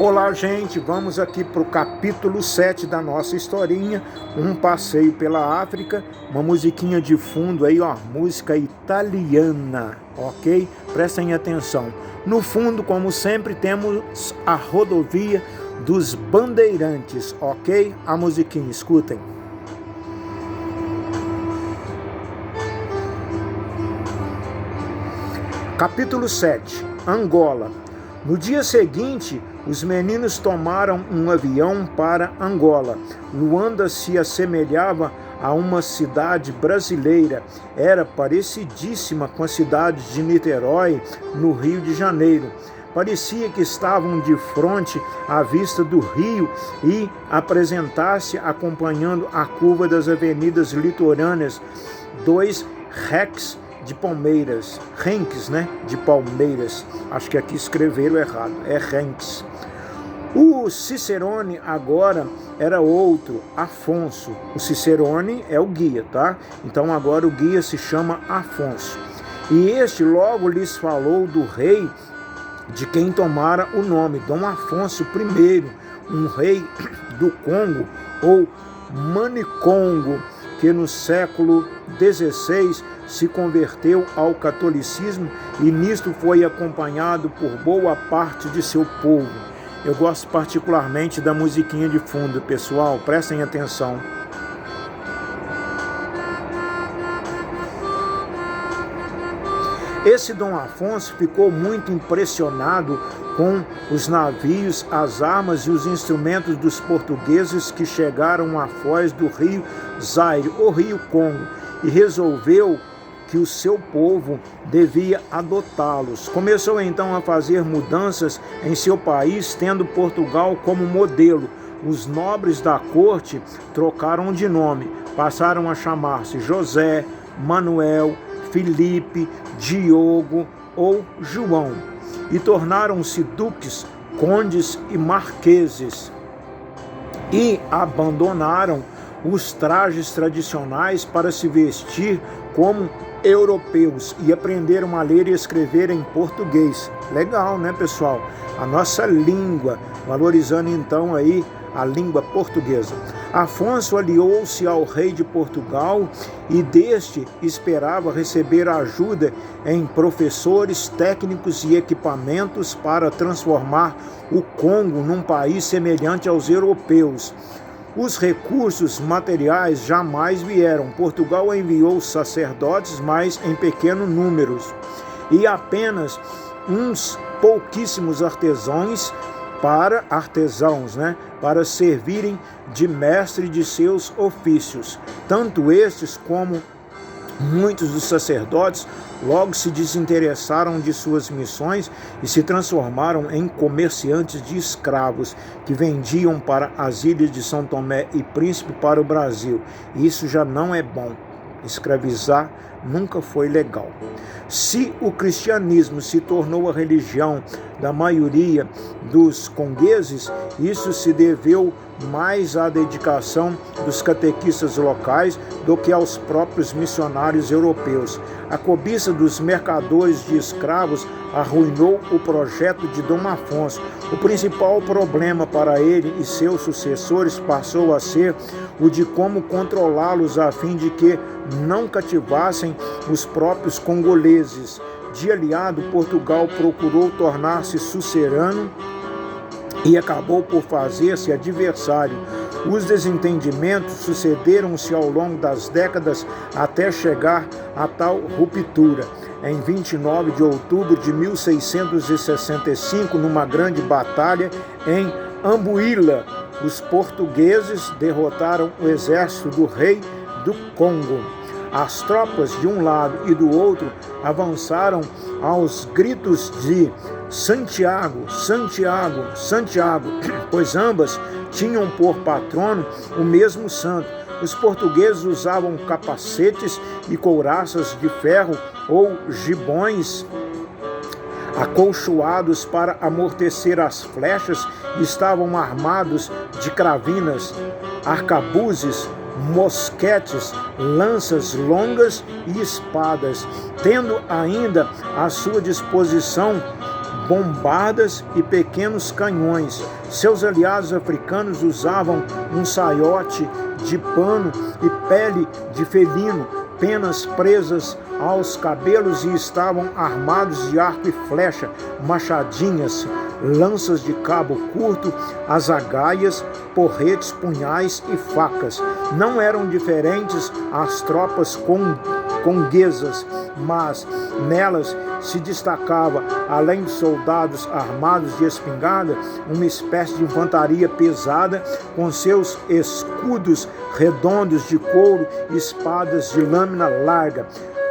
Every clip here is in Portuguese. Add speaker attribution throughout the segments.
Speaker 1: Olá, gente, vamos aqui para o capítulo 7 da nossa historinha, um passeio pela África, uma musiquinha de fundo aí, ó, música italiana, ok? Prestem atenção. No fundo, como sempre, temos a rodovia dos Bandeirantes, ok? A musiquinha, escutem. Capítulo 7, Angola. No dia seguinte, os meninos tomaram um avião para Angola. Luanda se assemelhava a uma cidade brasileira. Era parecidíssima com a cidade de Niterói, no Rio de Janeiro. Parecia que estavam de frente à vista do rio e apresentasse acompanhando a curva das avenidas litorâneas, dois recs de Palmeiras, Renques, né? De Palmeiras. Acho que aqui escreveram errado, é Renques. O Cicerone agora era outro, Afonso. O Cicerone é o guia, tá? Então agora o guia se chama Afonso. E este logo lhes falou do rei de quem tomara o nome, Dom Afonso I, um rei do Congo ou Manicongo, que no século XVI se converteu ao catolicismo e nisto foi acompanhado por boa parte de seu povo. Eu gosto particularmente da musiquinha de fundo, pessoal, prestem atenção. Esse Dom Afonso ficou muito impressionado com os navios, as armas e os instrumentos dos portugueses que chegaram à foz do rio Zaire, ou rio Congo, e resolveu que o seu povo devia adotá-los. Começou então a fazer mudanças em seu país, tendo Portugal como modelo. Os nobres da corte trocaram de nome, passaram a chamar-se José, Manuel, Felipe, Diogo ou João, e tornaram-se duques, condes e marqueses, e abandonaram os trajes tradicionais para se vestir como europeus e aprenderam a ler e escrever em português. Legal, né, pessoal? A nossa língua, valorizando então aí a língua portuguesa. Afonso aliou-se ao rei de Portugal e deste esperava receber ajuda em professores, técnicos e equipamentos para transformar o Congo num país semelhante aos europeus. Os recursos materiais jamais vieram. Portugal enviou sacerdotes, mas em pequenos números, e apenas uns pouquíssimos artesãos, para servirem de mestre de seus ofícios. Tanto estes como muitos dos sacerdotes logo se desinteressaram de suas missões e se transformaram em comerciantes de escravos que vendiam para as ilhas de São Tomé e Príncipe para o Brasil. Isso já não é bom. Escravizar nunca foi legal. Se o cristianismo se tornou a religião da maioria dos congueses, isso se deveu mais à dedicação dos catequistas locais do que aos próprios missionários europeus. A cobiça dos mercadores de escravos arruinou o projeto de Dom Afonso. O principal problema para ele e seus sucessores passou a ser o de como controlá-los a fim de que não cativassem os próprios congoleses. De aliado, Portugal procurou tornar-se suzerano e acabou por fazer-se adversário. Os desentendimentos sucederam-se ao longo das décadas até chegar a tal ruptura. Em 29 de outubro de 1665, numa grande batalha em Ambuila, os portugueses derrotaram o exército do rei do Congo. As tropas de um lado e do outro avançaram aos gritos de Santiago, Santiago, Santiago, pois ambas tinham por patrono o mesmo santo. Os portugueses usavam capacetes e couraças de ferro ou gibões acolchoados para amortecer as flechas e estavam armados de cravinas, arcabuzes, mosquetes, lanças longas e espadas, tendo ainda à sua disposição bombardas e pequenos canhões. Seus aliados africanos usavam um saiote de pano e pele de felino, penas presas aos cabelos, e estavam armados de arco e flecha, machadinhas, lanças de cabo curto, azagaias, porretes, punhais e facas. Não eram diferentes as tropas conguesas, mas nelas se destacava, além de soldados armados de espingarda, uma espécie de infantaria pesada, com seus escudos redondos de couro e espadas de lâmina larga.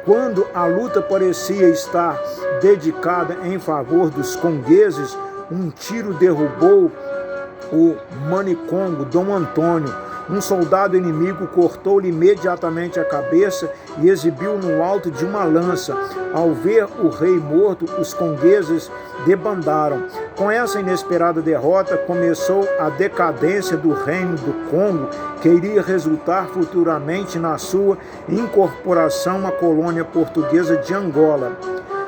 Speaker 1: Quando a luta parecia estar dedicada em favor dos congueses, um tiro derrubou o manicongo Dom Antônio. Um soldado inimigo cortou-lhe imediatamente a cabeça e exibiu no alto de uma lança. Ao ver o rei morto, os congueses debandaram. Com essa inesperada derrota, começou a decadência do reino do Congo, que iria resultar futuramente na sua incorporação à colônia portuguesa de Angola.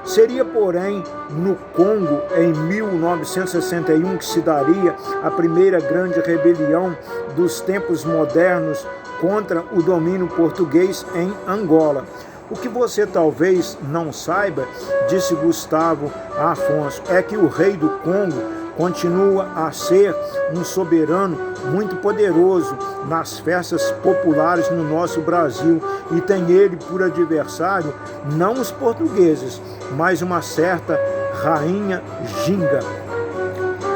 Speaker 1: Seria, porém, no Congo, em 1961, que se daria a primeira grande rebelião dos tempos modernos contra o domínio português em Angola. O que você talvez não saiba, disse Gustavo Afonso, é que o rei do Congo continua a ser um soberano muito poderoso nas festas populares no nosso Brasil, e tem ele por adversário não os portugueses, mas uma certa rainha Ginga.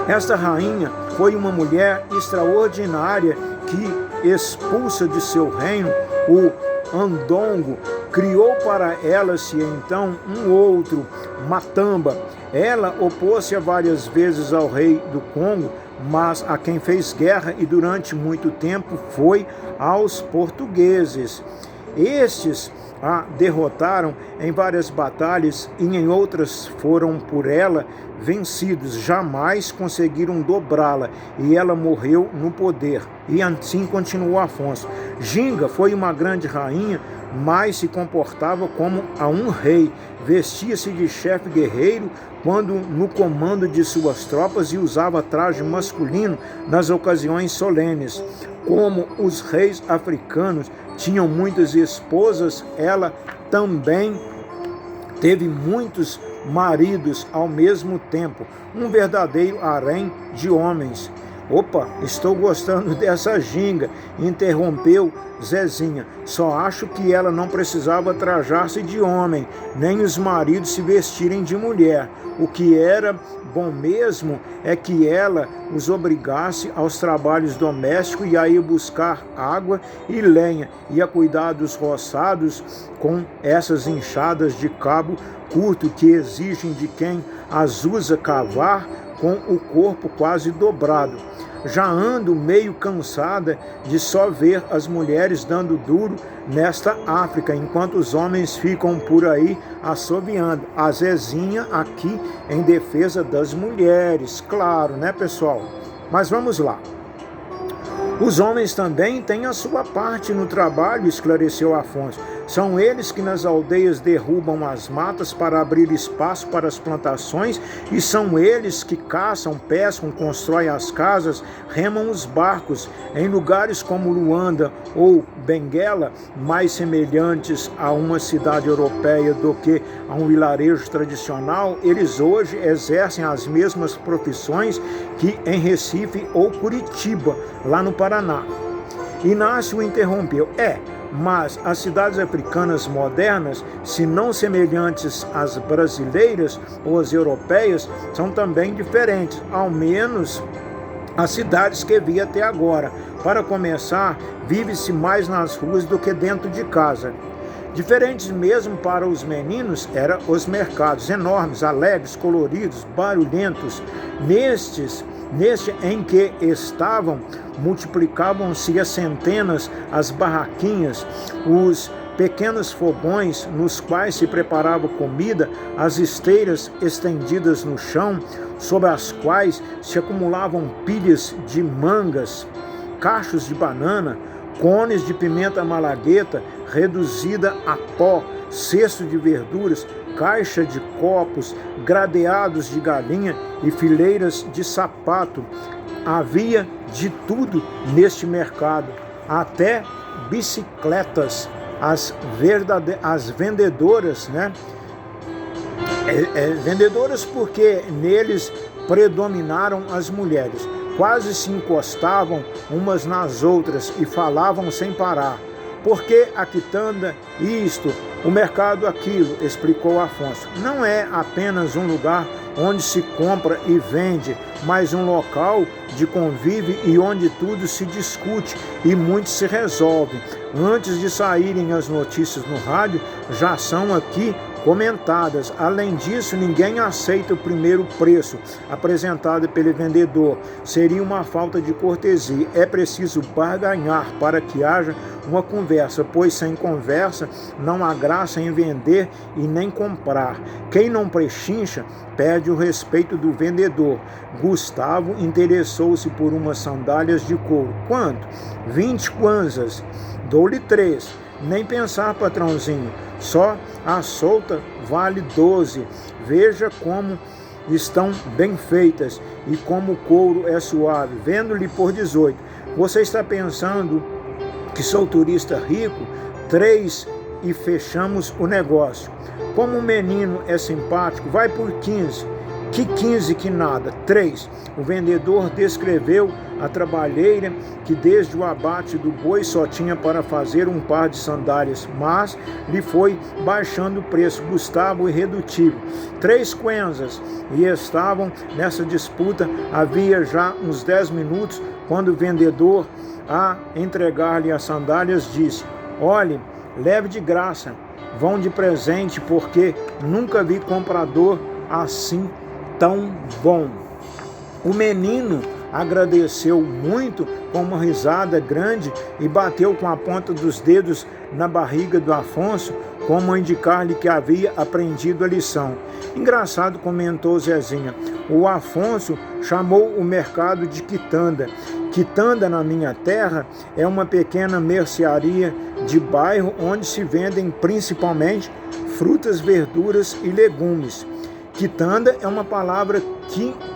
Speaker 1: Esta rainha foi uma mulher extraordinária que, expulsa de seu reino o Andongo, criou para ela-se então um outro, Matamba. Ela opôs-se várias vezes ao rei do Congo, mas a quem fez guerra e durante muito tempo foi aos portugueses. Estes a derrotaram em várias batalhas e em outras foram por ela vencidos. Jamais conseguiram dobrá-la e ela morreu no poder. E assim continuou Afonso. Ginga foi uma grande rainha, mas se comportava como a um rei. Vestia-se de chefe guerreiro quando no comando de suas tropas e usava traje masculino nas ocasiões solenes. Como os reis africanos tinham muitas esposas, ela também teve muitos maridos ao mesmo tempo, um verdadeiro harém de homens. Opa, estou gostando dessa ginga, interrompeu Zezinha. Só acho que ela não precisava trajar-se de homem, nem os maridos se vestirem de mulher. O que era bom mesmo é que ela os obrigasse aos trabalhos domésticos e a ir buscar água e lenha e a cuidar dos roçados com essas enxadas de cabo curto que exigem de quem as usa cavar com o corpo quase dobrado. Já ando meio cansada de só ver as mulheres dando duro nesta África, enquanto os homens ficam por aí assoviando. A Zezinha aqui em defesa das mulheres, claro, né, pessoal? Mas vamos lá. Os homens também têm a sua parte no trabalho, esclareceu Afonso. São eles que nas aldeias derrubam as matas para abrir espaço para as plantações, e são eles que caçam, pescam, constroem as casas, remam os barcos. Em lugares como Luanda ou Benguela, mais semelhantes a uma cidade europeia do que a um vilarejo tradicional, eles hoje exercem as mesmas profissões que em Recife ou Curitiba, lá no Paraná. Inácio interrompeu. Mas as cidades africanas modernas, se não semelhantes às brasileiras ou às europeias, são também diferentes, ao menos as cidades que vi até agora. Para começar, vive-se mais nas ruas do que dentro de casa. Diferentes mesmo para os meninos eram os mercados, enormes, alegres, coloridos, barulhentos. Neste em que estavam, multiplicavam-se as centenas as barraquinhas, os pequenos fogões nos quais se preparava comida, as esteiras estendidas no chão, sobre as quais se acumulavam pilhas de mangas, cachos de banana, cones de pimenta malagueta reduzida a pó, cesto de verduras, caixa de copos, gradeados de galinha e fileiras de sapato. Havia de tudo neste mercado, até bicicletas. As vendedoras, né? Vendedoras porque neles predominaram as mulheres. Quase se encostavam umas nas outras e falavam sem parar. Porque a quitanda isto, o mercado aquilo, explicou Afonso. Não é apenas um lugar onde se compra e vende, mas um local de convívio e onde tudo se discute e muito se resolve. Antes de saírem as notícias no rádio, já são aqui comentadas. Além disso, ninguém aceita o primeiro preço apresentado pelo vendedor. Seria uma falta de cortesia. É preciso barganhar para que haja uma conversa, pois sem conversa não há graça em vender e nem comprar. Quem não pechincha perde o respeito do vendedor. Gustavo interessou-se por umas sandálias de couro. Quanto? 20 kwanzas. Dou-lhe 3. Nem pensar, patrãozinho. Só a solta vale 12. Veja como estão bem feitas e como o couro é suave. Vendo-lhe por 18. Você está pensando que sou turista rico? 3 e fechamos o negócio. Como o menino é simpático, vai por 15. Que 15 que nada? 3. O vendedor descreveu a trabalheira que desde o abate do boi só tinha para fazer um par de sandálias, mas lhe foi baixando o preço. Gustavo irredutível. 3 kwanzas. E estavam nessa disputa havia já uns 10 minutos, quando o vendedor, a entregar-lhe as sandálias, disse: olhe, leve de graça, vão de presente, porque nunca vi comprador assim tão bom. O menino agradeceu muito com uma risada grande e bateu com a ponta dos dedos na barriga do Afonso, como a indicar-lhe que havia aprendido a lição. Engraçado, comentou Zezinha. O Afonso chamou o mercado de quitanda. Quitanda, na minha terra, é uma pequena mercearia de bairro onde se vendem principalmente frutas, verduras e legumes. Quitanda é uma palavra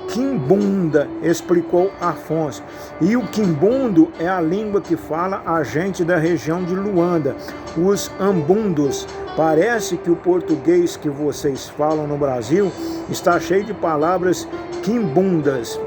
Speaker 1: quimbunda, explicou Afonso. E o quimbundo é a língua que fala a gente da região de Luanda, os ambundos. Parece que o português que vocês falam no Brasil está cheio de palavras quimbundas.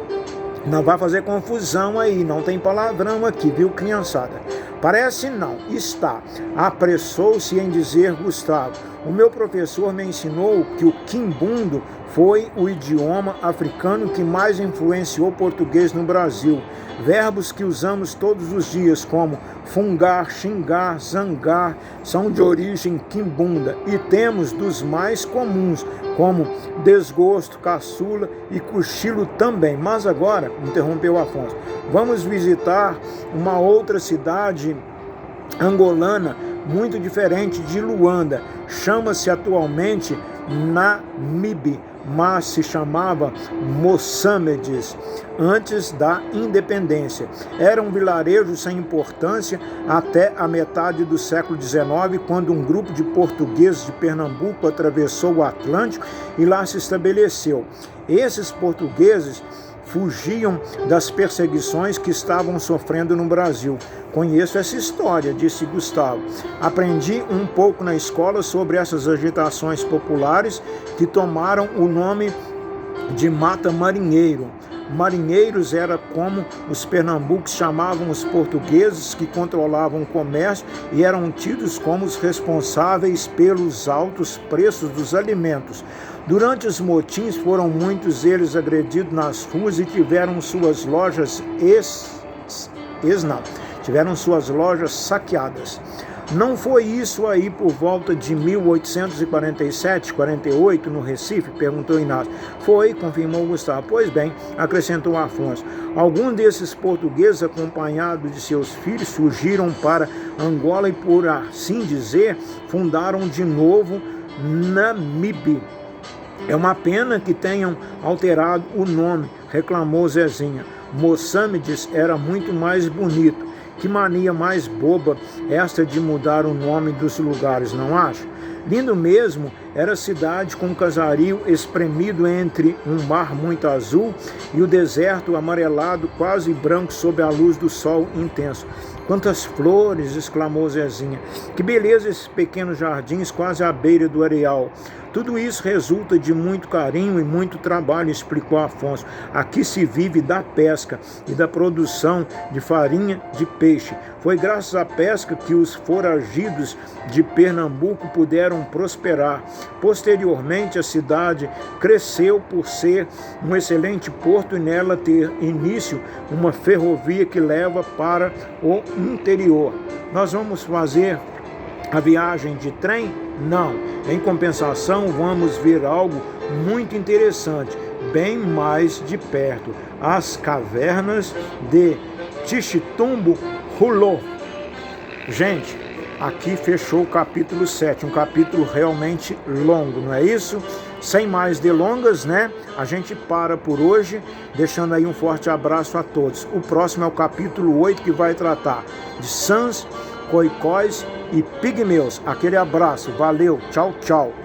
Speaker 1: Não vai fazer confusão aí, não tem palavrão aqui, viu, criançada? Parece não, está. Apressou-se em dizer Gustavo. O meu professor me ensinou que o quimbundo foi o idioma africano que mais influenciou o português no Brasil. Verbos que usamos todos os dias, como fungar, xingar, zangar, são de origem quimbunda. E temos dos mais comuns, como desgosto, caçula e cochilo também. Mas agora, interrompeu Afonso, vamos visitar uma outra cidade angolana muito diferente de Luanda. Chama-se atualmente Namibe, mas se chamava Moçambique antes da independência. Era um vilarejo sem importância até a metade do século XIX, quando um grupo de portugueses de Pernambuco atravessou o Atlântico e lá se estabeleceu. Esses portugueses fugiam das perseguições que estavam sofrendo no Brasil. Conheço essa história, disse Gustavo. Aprendi um pouco na escola sobre essas agitações populares que tomaram o nome de Mata Marinheiro. Marinheiros era como os pernambucos chamavam os portugueses que controlavam o comércio e eram tidos como os responsáveis pelos altos preços dos alimentos. Durante os motins foram muitos eles agredidos nas ruas e tiveram suas lojas saqueadas. Não foi isso aí por volta de 1847, 48, no Recife? Perguntou Inácio. Foi, confirmou Gustavo. Pois bem, acrescentou Afonso. Alguns desses portugueses, acompanhados de seus filhos, fugiram para Angola e, por assim dizer, fundaram de novo Namibe. É uma pena que tenham alterado o nome, reclamou Zezinha. Moçambique era muito mais bonito. Que mania mais boba esta de mudar o nome dos lugares, não acha? Lindo mesmo era a cidade com um casario espremido entre um mar muito azul e o deserto amarelado quase branco sob a luz do sol intenso. Quantas flores! Exclamou Zezinha. Que beleza esses pequenos jardins quase à beira do areal. Tudo isso resulta de muito carinho e muito trabalho, explicou Afonso. Aqui se vive da pesca e da produção de farinha de peixe. Foi graças à pesca que os foragidos de Pernambuco puderam prosperar. Posteriormente, a cidade cresceu por ser um excelente porto e nela ter início uma ferrovia que leva para o interior. Nós vamos fazer a viagem de trem? Não. Em compensação, vamos ver algo muito interessante, bem mais de perto. As cavernas de Tixitumbo Hulô. Gente, aqui fechou o capítulo 7, um capítulo realmente longo, não é isso? Sem mais delongas, né? A gente para por hoje, deixando aí um forte abraço a todos. O próximo é o capítulo 8, que vai tratar de Sans, Khoikhóis e Pigmeus. Aquele abraço, valeu, tchau, tchau.